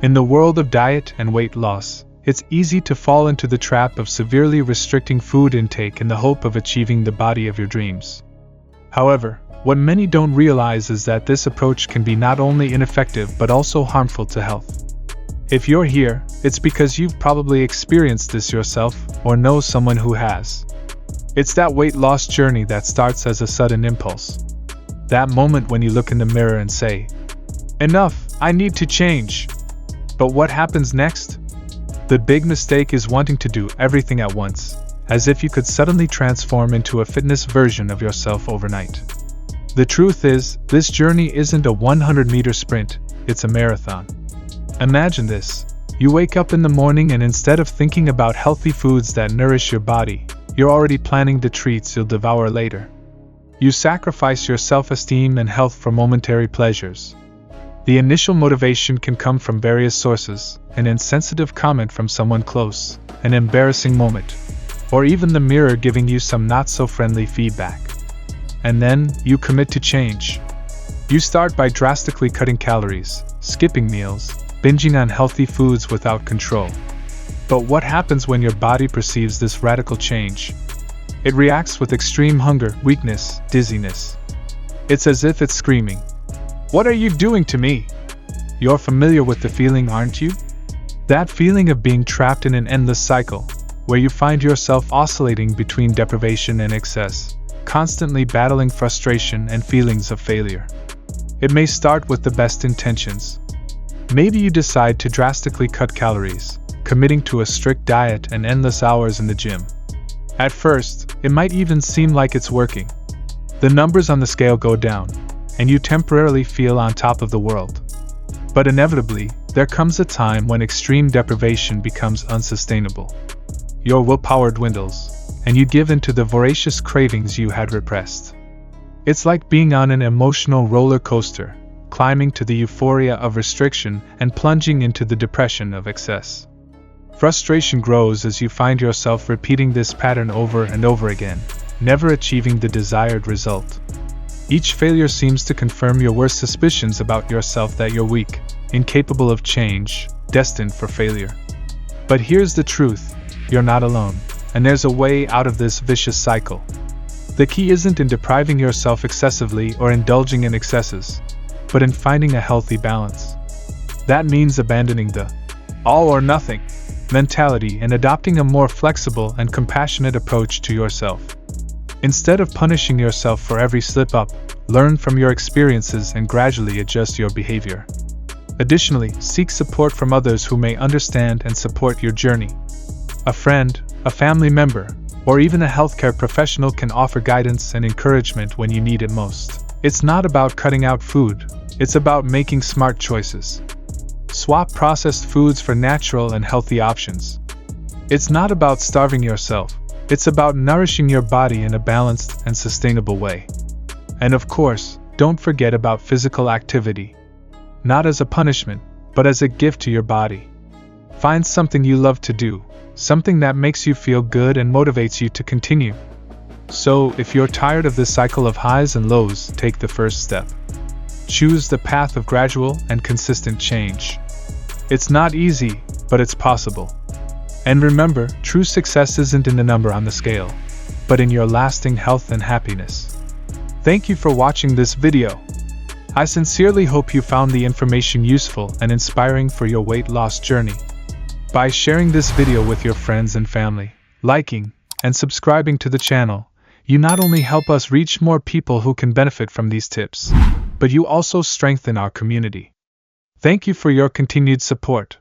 In the world of diet and weight loss, it's easy to fall into the trap of severely restricting food intake in the hope of achieving the body of your dreams. However, what many don't realize is that this approach can be not only ineffective but also harmful to health. If you're here, it's because you've probably experienced this yourself or know someone who has. It's that weight loss journey that starts as a sudden impulse. That moment when you look in the mirror and say, "Enough, I need to change." But what happens next? The big mistake is wanting to do everything at once, as if you could suddenly transform into a fitness version of yourself overnight. The truth is, this journey isn't a 100-meter sprint, it's a marathon. Imagine this. You wake up in the morning and instead of thinking about healthy foods that nourish your body, you're already planning the treats you'll devour later. You sacrifice your self-esteem and health for momentary pleasures. The initial motivation can come from various sources: an insensitive comment from someone close, an embarrassing moment, or even the mirror giving you some not-so-friendly feedback. And then, you commit to change. You start by drastically cutting calories, skipping meals, binging on healthy foods without control. But what happens when your body perceives this radical change? It reacts with extreme hunger, weakness, dizziness. It's as if it's screaming, "What are you doing to me?" You're familiar with the feeling, aren't you? That feeling of being trapped in an endless cycle, where you find yourself oscillating between deprivation and excess, constantly battling frustration and feelings of failure. It may start with the best intentions. Maybe you decide to drastically cut calories, committing to a strict diet and endless hours in the gym. At first, it might even seem like it's working. The numbers on the scale go down, and you temporarily feel on top of the world. But inevitably, there comes a time when extreme deprivation becomes unsustainable. Your willpower dwindles, and you give in to the voracious cravings you had repressed. It's like being on an emotional roller coaster, climbing to the euphoria of restriction and plunging into the depression of excess. Frustration grows as you find yourself repeating this pattern over and over again, never achieving the desired result. Each failure seems to confirm your worst suspicions about yourself, that you're weak, incapable of change, destined for failure. But here's the truth: you're not alone, and there's a way out of this vicious cycle. The key isn't in depriving yourself excessively or indulging in excesses, but in finding a healthy balance. That means abandoning the all or nothing mentality and adopting a more flexible and compassionate approach to yourself. Instead of punishing yourself for every slip-up, learn from your experiences and gradually adjust your behavior. Additionally, seek support from others who may understand and support your journey. A friend, a family member, or even a healthcare professional can offer guidance and encouragement when you need it most. It's not about cutting out food, it's about making smart choices. Swap processed foods for natural and healthy options. It's not about starving yourself, it's about nourishing your body in a balanced and sustainable way. And of course, don't forget about physical activity. Not as a punishment, but as a gift to your body. Find something you love to do, something that makes you feel good and motivates you to continue. So, if you're tired of this cycle of highs and lows, take the first step. Choose the path of gradual and consistent change. It's not easy, but it's possible. And remember, true success isn't in the number on the scale, but in your lasting health and happiness. Thank you for watching this video. I sincerely hope you found the information useful and inspiring for your weight loss journey. By sharing this video with your friends and family, liking, and subscribing to the channel, you not only help us reach more people who can benefit from these tips, but you also strengthen our community. Thank you for your continued support.